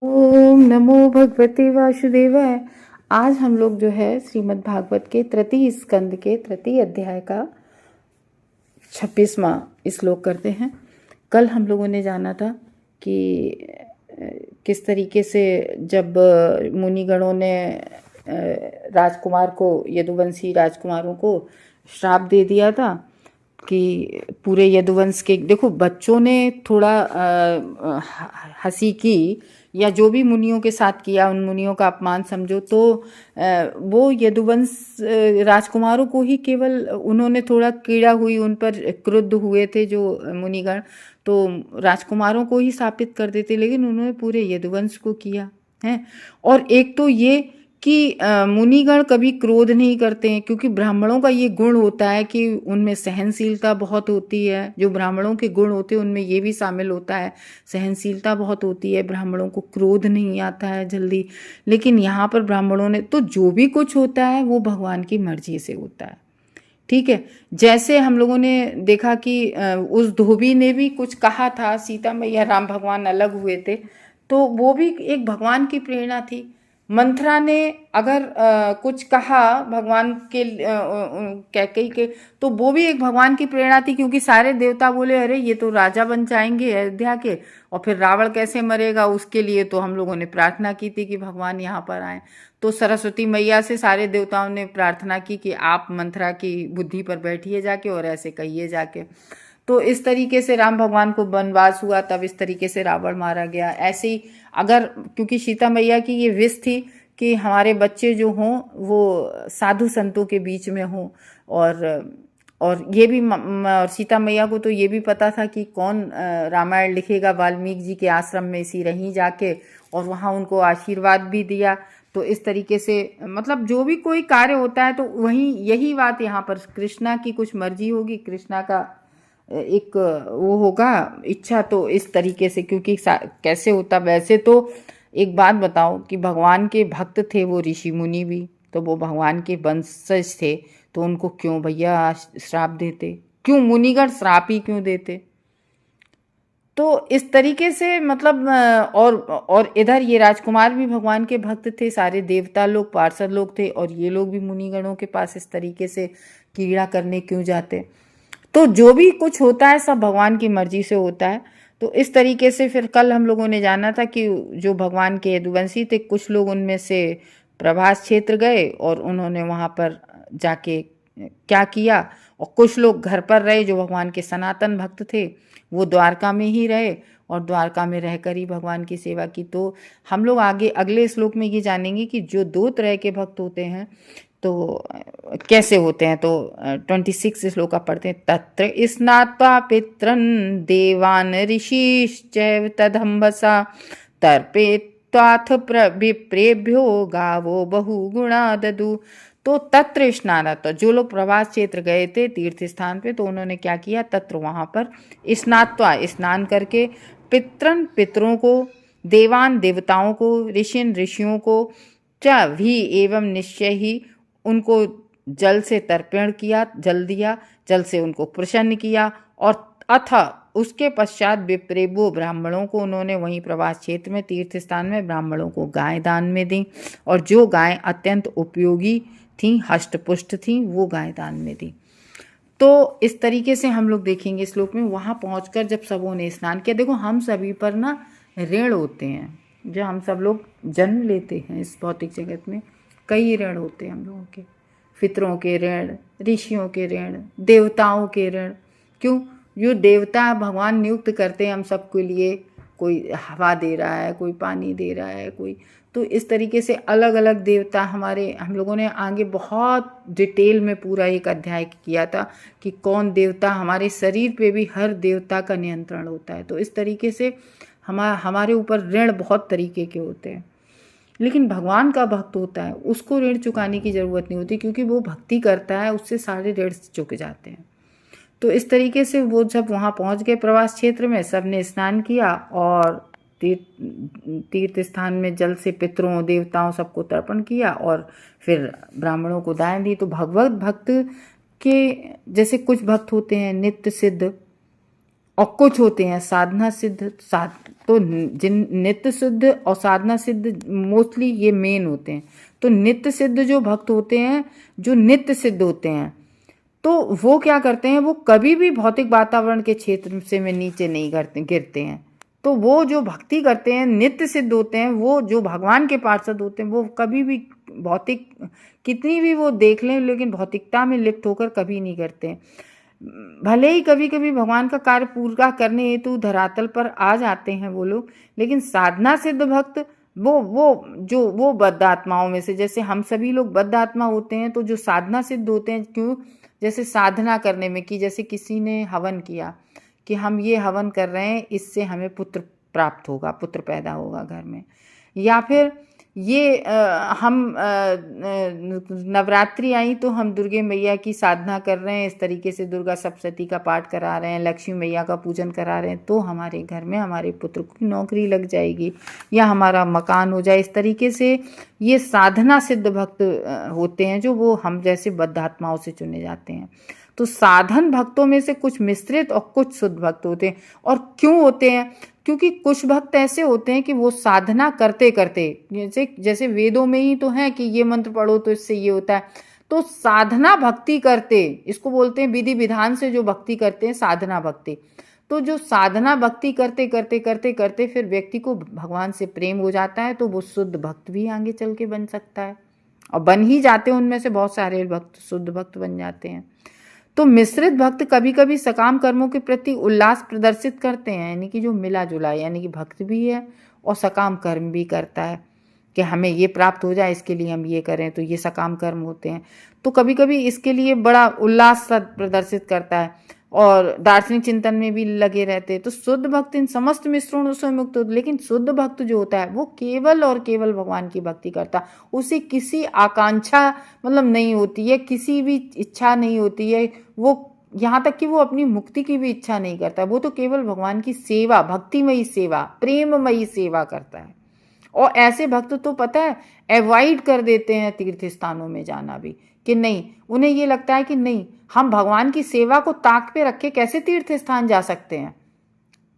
ओम नमो भगवते वासुदेवाय। आज हम लोग जो है श्रीमद् भागवत के तृतीय स्कंद के तृतीय अध्याय का 26वां श्लोक करते हैं। कल हम लोगों ने जाना था कि किस तरीके से जब मुनिगणों ने राजकुमार को, यदुवंशी राजकुमारों को श्राप दे दिया था कि पूरे यदुवंश के, देखो बच्चों ने थोड़ा हंसी की या जो भी मुनियों के साथ किया, उन मुनियों का अपमान समझो, तो वो यदुवंश राजकुमारों को ही केवल उन्होंने थोड़ा कीड़ा हुई, उन पर क्रुद्ध हुए थे जो मुनिगण, तो राजकुमारों को ही शापित कर देते, लेकिन उन्होंने पूरे यदुवंश को किया है। और एक तो ये कि मुनिगण कभी क्रोध नहीं करते हैं, क्योंकि ब्राह्मणों का ये गुण होता है कि उनमें सहनशीलता बहुत होती है। जो ब्राह्मणों के गुण होते हैं उनमें ये भी शामिल होता है, सहनशीलता बहुत होती है, ब्राह्मणों को क्रोध नहीं आता है जल्दी। लेकिन यहाँ पर ब्राह्मणों ने तो जो भी कुछ होता है वो भगवान की मर्जी से होता है, ठीक है। जैसे हम लोगों ने देखा कि उस धोबी ने भी कुछ कहा था, सीता मैया राम भगवान अलग हुए थे, तो वो भी एक भगवान की प्रेरणा थी। मंथरा ने अगर कुछ कहा भगवान के कैकेयी के, तो वो भी एक भगवान की प्रेरणा थी, क्योंकि सारे देवता बोले अरे ये तो राजा बन जाएंगे अयोध्या के, और फिर रावण कैसे मरेगा, उसके लिए तो हम लोगों ने प्रार्थना की थी कि भगवान यहाँ पर आए। तो सरस्वती मैया से सारे देवताओं ने प्रार्थना की कि आप मंथरा की बुद्धि पर बैठिए जाके और ऐसे कहिए जाके। तो इस तरीके से राम भगवान को वनवास हुआ, तब इस तरीके से रावण मारा गया। ऐसे ही अगर, क्योंकि सीता मैया की ये विश थी कि हमारे बच्चे जो हों वो साधु संतों के बीच में हों, और ये भी और सीता मैया को तो ये भी पता था कि कौन रामायण लिखेगा, वाल्मीकि जी के आश्रम में इसी रहीं जाके, और वहाँ उनको आशीर्वाद भी दिया। तो इस तरीके से मतलब जो भी कोई कार्य होता है तो वहीं यही बात यहाँ पर कृष्णा की कुछ मर्जी होगी, कृष्णा का एक वो होगा इच्छा, तो इस तरीके से, क्योंकि कैसे होता। वैसे तो एक बात बताओ कि भगवान के भक्त थे वो ऋषि मुनि भी, तो वो भगवान के वंशज थे, तो उनको क्यों भैया श्राप देते, क्यों मुनिगण श्राप ही क्यों देते। तो इस तरीके से मतलब और इधर ये राजकुमार भी भगवान के भक्त थे, सारे देवता लोग पार्षद लोग थे, और ये लोग भी मुनिगणों के पास इस तरीके से कीड़ा करने क्यों जाते। तो जो भी कुछ होता है सब भगवान की मर्जी से होता है। तो इस तरीके से फिर कल हम लोगों ने जाना था कि जो भगवान के यदुवंशी थे, कुछ लोग उनमें से प्रभास क्षेत्र गए और उन्होंने वहाँ पर जाके क्या किया, और कुछ लोग घर पर रहे जो भगवान के सनातन भक्त थे, वो द्वारका में ही रहे और द्वारका में रहकर ही भगवान की सेवा की। तो हम लोग आगे अगले श्लोक में ये जानेंगे कि जो दो तरह के भक्त होते हैं तो कैसे होते हैं। तो 26 श्लोक आप पढ़ते हैं। तत्र स्नात्वा पितरन् देवान् ऋषिश्चैव तदम्बसा तर्पयित्वाथ विप्रेभ्यो गावो बहुगुणा ददु। तो तत्र स्नान, तो जो लोग प्रवास क्षेत्र गए थे तीर्थ स्थान पे, तो उन्होंने क्या किया, तत्र वहाँ पर स्नात्वा स्नान करके, पितरन पितरों को, देवान देवताओं को, ऋषिन ऋषियों को, च भी एवं निश्चय ही उनको जल से तर्पण किया, जल दिया, जल से उनको प्रसन्न किया, और अथ उसके पश्चात विप्रेभ्यो ब्राह्मणों को उन्होंने वहीं प्रवास क्षेत्र में तीर्थ स्थान में ब्राह्मणों को गाय दान में दी, और जो गाय अत्यंत उपयोगी थी, हष्टपुष्ट थी, वो गाय दान में दी। तो इस तरीके से हम लोग देखेंगे श्लोक में। वहाँ पहुँचकर जब सबों ने स्नान किया, देखो हम सभी पर ना ऋण होते हैं, जो हम सब लोग जन्म लेते हैं इस भौतिक जगत में, कई ऋण होते हैं हम लोगों के, पितरों के ऋण, ऋषियों के ऋण, देवताओं के ऋण। क्यों, जो देवता भगवान नियुक्त करते हैं हम सबके लिए, कोई हवा दे रहा है, कोई पानी दे रहा है, कोई, तो इस तरीके से अलग अलग देवता हमारे, हम लोगों ने आगे बहुत डिटेल में पूरा एक अध्याय किया था कि कौन देवता, हमारे शरीर पे भी हर देवता का नियंत्रण होता है। तो इस तरीके से हमारे ऊपर ऋण बहुत तरीके के होते हैं। लेकिन भगवान का भक्त होता है उसको ऋण चुकाने की ज़रूरत नहीं होती, क्योंकि वो भक्ति करता है, उससे सारे ऋण चुक जाते हैं। तो इस तरीके से वो जब वहाँ पहुँच गए प्रवास क्षेत्र में, सब ने स्नान किया और तीर्थ स्थान में जल से पितरों देवताओं सबको तर्पण किया, और फिर ब्राह्मणों को दान दी। तो भगवत भक्त के जैसे कुछ भक्त होते हैं नित्य सिद्ध, और कुछ होते हैं साधना सिद्ध। तो जिन नित्य सिद्ध और साधना सिद्ध मोस्टली ये मेन होते हैं। तो नित्य सिद्ध जो भक्त होते हैं, जो नित्य सिद्ध होते हैं, तो वो क्या करते हैं, वो कभी भी भौतिक वातावरण के क्षेत्र से में नीचे नहीं गिरते हैं। तो वो जो भक्ति करते हैं, नित्य सिद्ध होते हैं, वो जो भगवान के पार्षद होते हैं, वो कभी भी भौतिक कितनी भी वो देख लें, लेकिन भौतिकता में लिप्त होकर कभी नहीं करते हैं। भले ही कभी कभी भगवान का कार्य पूरा करने हेतु धरातल पर आ जाते हैं वो लोग, लेकिन साधना सिद्ध भक्त वो बद्ध आत्माओं में से, जैसे हम सभी लोग बद्ध आत्मा होते हैं, तो जो साधना सिद्ध होते हैं, क्यों, जैसे साधना करने में कि जैसे किसी ने हवन किया कि हम ये हवन कर रहे हैं, इससे हमें पुत्र प्राप्त होगा, पुत्र पैदा होगा घर में, या फिर ये हम नवरात्रि आई तो हम दुर्गे मैया की साधना कर रहे हैं, इस तरीके से दुर्गा सप्तशती का पाठ करा रहे हैं, लक्ष्मी मैया का पूजन करा रहे हैं, तो हमारे घर में हमारे पुत्र की नौकरी लग जाएगी या हमारा मकान हो जाए। इस तरीके से ये साधना सिद्ध भक्त होते हैं, जो वो हम जैसे बद्ध आत्माओं से चुने जाते हैं। तो साधन भक्तों में से कुछ मिश्रित और कुछ शुद्ध भक्त होते हैं। और क्यों होते हैं? क्योंकि कुछ भक्त ऐसे होते हैं कि वो साधना करते करते, जैसे वेदों में ही तो है कि ये मंत्र पढ़ो तो इससे ये होता है, तो साधना भक्ति करते, इसको बोलते हैं विधि विधान से जो भक्ति करते हैं साधना भक्ति। तो जो साधना भक्ति करते करते करते करते फिर व्यक्ति को भगवान से प्रेम हो जाता है, तो वो शुद्ध भक्त भी आगे चल के बन सकता है, और बन ही जाते हैं। उनमें से बहुत सारे भक्त शुद्ध भक्त बन जाते हैं। तो मिश्रित भक्त कभी कभी सकाम कर्मों के प्रति उल्लास प्रदर्शित करते हैं, यानी कि जो मिला जुला, यानी कि भक्त भी है और सकाम कर्म भी करता है कि हमें ये प्राप्त हो जाए, इसके लिए हम ये करें, तो ये सकाम कर्म होते हैं। तो कभी कभी इसके लिए बड़ा उल्लास प्रदर्शित करता है और दार्शनिक चिंतन में भी लगे रहते हैं। तो शुद्ध भक्त इन समस्त मिश्रणों से मुक्त होते, लेकिन शुद्ध भक्त जो होता है वो केवल और केवल भगवान की भक्ति करता है। उसे किसी आकांक्षा मतलब नहीं होती है, किसी भी इच्छा नहीं होती है, वो यहाँ तक कि वो अपनी मुक्ति की भी इच्छा नहीं करता, वो तो केवल भगवान की सेवा, भक्तिमयी सेवा, प्रेममयी सेवा करता है। और ऐसे भक्त तो पता है अवॉइड कर देते हैं तीर्थ स्थानों में जाना भी, कि नहीं, उन्हें ये लगता है कि नहीं, हम भगवान की सेवा को ताक पे रखे कैसे तीर्थ स्थान जा सकते हैं,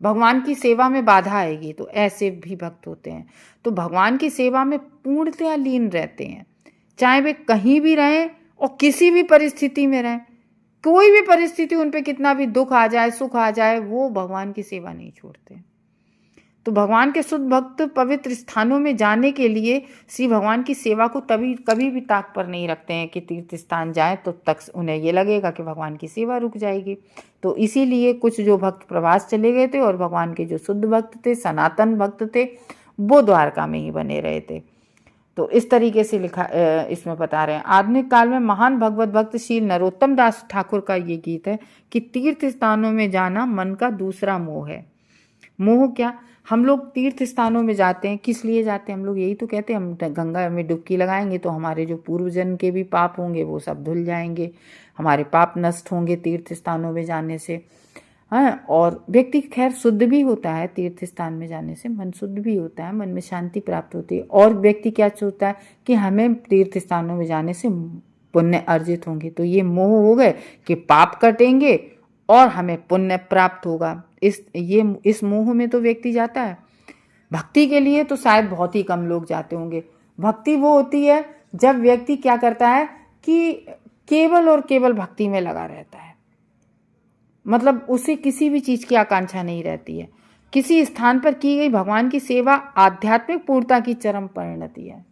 भगवान की सेवा में बाधा आएगी। तो ऐसे भी भक्त होते हैं। तो भगवान की सेवा में पूर्णतया लीन रहते हैं, चाहे वे कहीं भी रहें और किसी भी परिस्थिति में रहें, कोई भी परिस्थिति उन पे कितना भी दुख आ जाए, सुख आ जाए, वो भगवान की सेवा नहीं छोड़ते। तो भगवान के शुद्ध भक्त पवित्र स्थानों में जाने के लिए श्री भगवान की सेवा को कभी भी ताक पर नहीं रखते हैं कि तीर्थ स्थान जाएं तो तक उन्हें ये लगेगा कि भगवान की सेवा रुक जाएगी। तो इसीलिए कुछ जो भक्त प्रवास चले गए थे और भगवान के जो शुद्ध भक्त थे, सनातन भक्त थे, वो द्वारका में ही बने रहे थे। तो इस तरीके से लिखा इसमें बता रहे हैं। आधुनिक काल में महान भगवत भक्त श्री नरोत्तम दास ठाकुर का ये गीत है कि तीर्थ स्थानों में जाना मन का दूसरा मोह है। मोह क्या? हम लोग तीर्थ स्थानों में जाते हैं, किस लिए जाते हैं? हम लोग यही तो कहते हैं, हम गंगा में डुबकी लगाएंगे तो हमारे जो पूर्व जन्म के भी पाप होंगे वो सब धुल जाएंगे, हमारे पाप नष्ट होंगे तीर्थ स्थानों में जाने से। हाँ, और व्यक्ति खैर शुद्ध भी होता है तीर्थ स्थान में जाने से, मन शुद्ध भी होता है, मन में शांति प्राप्त होती है। और व्यक्ति क्या सोचता है कि हमें तीर्थ स्थानों में जाने से पुण्य अर्जित होंगे, तो ये मोह हो गए कि पाप कटेंगे और हमें पुण्य प्राप्त होगा। इस मोह में तो व्यक्ति जाता है। भक्ति के लिए तो शायद बहुत ही कम लोग जाते होंगे। भक्ति वो होती है जब व्यक्ति क्या करता है कि केवल और केवल भक्ति में लगा रहता है, मतलब उसे किसी भी चीज की आकांक्षा नहीं रहती है। किसी स्थान पर की गई भगवान की सेवा आध्यात्मिक पूर्णता की चरम परिणति है।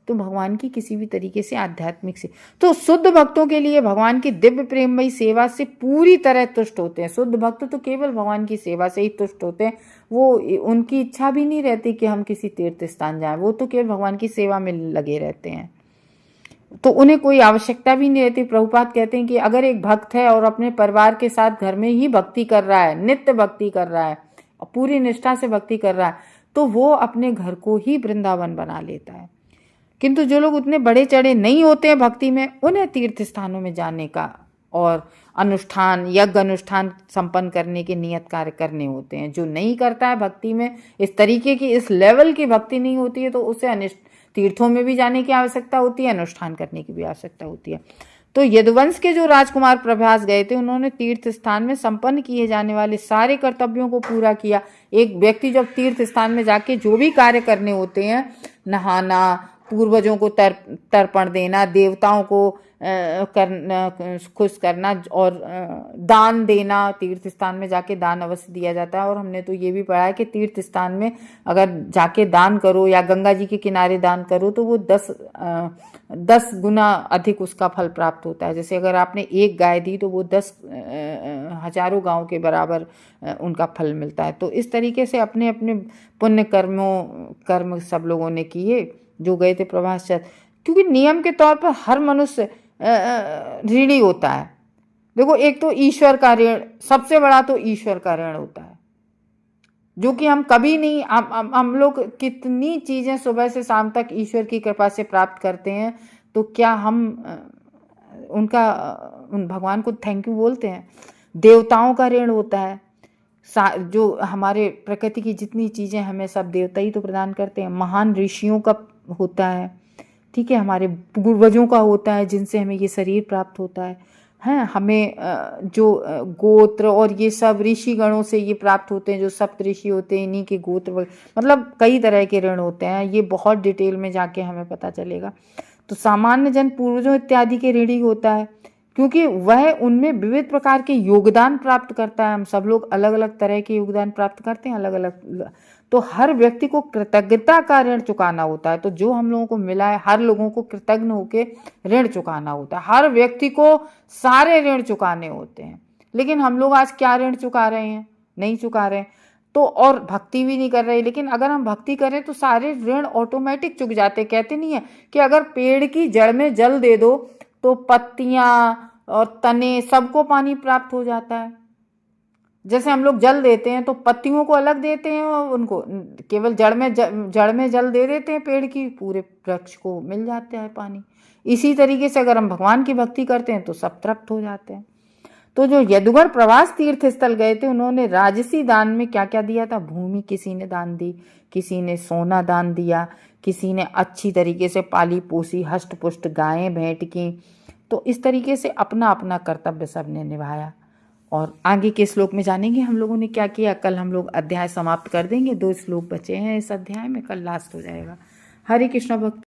तो भगवान की किसी भी तरीके से आध्यात्मिक से, तो शुद्ध भक्तों के लिए भगवान की दिव्य प्रेममयी सेवा से पूरी तरह तुष्ट होते हैं। शुद्ध भक्त तो केवल भगवान की सेवा से ही तुष्ट होते हैं। वो उनकी इच्छा भी नहीं रहती कि हम किसी तीर्थ स्थान जाएं, वो तो केवल भगवान की सेवा में लगे रहते हैं। तो उन्हें कोई आवश्यकता भी नहीं रहती। प्रभुपाद कहते हैं कि अगर एक भक्त है और अपने परिवार के साथ घर में ही भक्ति कर रहा है, नित्य भक्ति कर रहा है और पूरी निष्ठा से भक्ति कर रहा है, तो वो अपने घर को ही वृंदावन बना लेता है। किंतु जो लोग उतने बड़े चढ़े नहीं होते हैं भक्ति में, उन्हें तीर्थ स्थानों में जाने का और अनुष्ठान, यज्ञ अनुष्ठान संपन्न करने के नियत कार्य करने होते हैं। जो नहीं करता है भक्ति में, इस तरीके की इस लेवल की भक्ति नहीं होती है, तो उसे तीर्थों में भी जाने की आवश्यकता होती है, अनुष्ठान करने की भी आवश्यकता होती है। तो यदुवंश के जो राजकुमार प्रभास गए थे, उन्होंने तीर्थ स्थान में संपन्न किए जाने वाले सारे कर्तव्यों को पूरा किया। एक व्यक्ति जब तीर्थ स्थान में जाके जो भी कार्य करने होते हैं, नहाना, पूर्वजों को तर्पण देना, देवताओं को खुश करना और दान देना, तीर्थ स्थान में जाके दान अवश्य दिया जाता है। और हमने तो ये भी पढ़ा है कि तीर्थ स्थान में अगर जाके दान करो या गंगा जी के किनारे दान करो तो वो 10 गुना अधिक उसका फल प्राप्त होता है। जैसे अगर आपने एक गाय दी तो वो 10 हजारों गाँव के बराबर उनका फल मिलता है। तो इस तरीके से अपने अपने पुण्य कर्म सब लोगों ने किए जो गए थे प्रभासचंद्र, क्योंकि नियम के तौर पर हर मनुष्य ऋणी होता है। देखो, एक तो ईश्वर का ऋण, सबसे बड़ा तो ईश्वर का ऋण होता है, जो कि हम कभी नहीं, हम लोग कितनी चीजें सुबह से शाम तक ईश्वर की कृपा से प्राप्त करते हैं, तो क्या हम उन भगवान को थैंक यू बोलते हैं? देवताओं का ऋण होता है, जो हमारे प्रकृति की जितनी चीजें हमें सब देवता ही तो प्रदान करते हैं। महान ऋषियों का होता है, ठीक है, हमारे पूर्वजों का होता है जिनसे हमें ये शरीर प्राप्त होता है हमें जो गोत्र और ये सब ऋषि गणों से ये प्राप्त होते हैं, जो सप्त ऋषि होते हैं, इन्हीं के गोत्र, मतलब कई तरह के ऋण होते हैं। ये बहुत डिटेल में जाके हमें पता चलेगा। तो सामान्य जन पूर्वजों इत्यादि के ऋणी होता है, क्योंकि वह उनमें विविध प्रकार के योगदान प्राप्त करता है। हम सब लोग अलग अलग तरह के योगदान प्राप्त करते हैं, अलग अलग। तो हर व्यक्ति को कृतज्ञता का ऋण चुकाना होता है। तो जो हम लोगों को मिला है, हर लोगों को कृतज्ञ होकर ऋण चुकाना होता है। हर व्यक्ति को सारे ऋण चुकाने होते हैं, लेकिन हम लोग आज क्या ऋण चुका रहे हैं? नहीं चुका रहे, तो और भक्ति भी नहीं कर रहे। लेकिन अगर हम भक्ति करें तो सारे ऋण ऑटोमेटिक चुक जाते। कहते नहीं है कि अगर पेड़ की जड़ में जल दे दो तो पत्तियां और तने सबको पानी प्राप्त हो जाता है। जैसे हम लोग जल देते हैं तो पत्तियों को अलग देते हैं और उनको केवल जड़ में जल दे देते हैं, पेड़ की, पूरे वृक्ष को मिल जाता है पानी। इसी तरीके से अगर हम भगवान की भक्ति करते हैं तो सब तृप्त हो जाते हैं। तो जो यदुगण प्रवास तीर्थ स्थल गए थे, उन्होंने राजसी दान में क्या क्या दिया था? भूमि किसी ने दान दी, किसी ने सोना दान दिया, किसी ने अच्छी तरीके से पाली पोसी हष्ट पुष्ट गायें भेंट की। तो इस तरीके से अपना अपना कर्तव्य सबने निभाया। और आगे के श्लोक में जानेंगे हम लोगों ने क्या किया। कल हम लोग अध्याय समाप्त कर देंगे, 2 श्लोक बचे हैं इस अध्याय में, कल लास्ट हो जाएगा। हरे कृष्ण भक्त।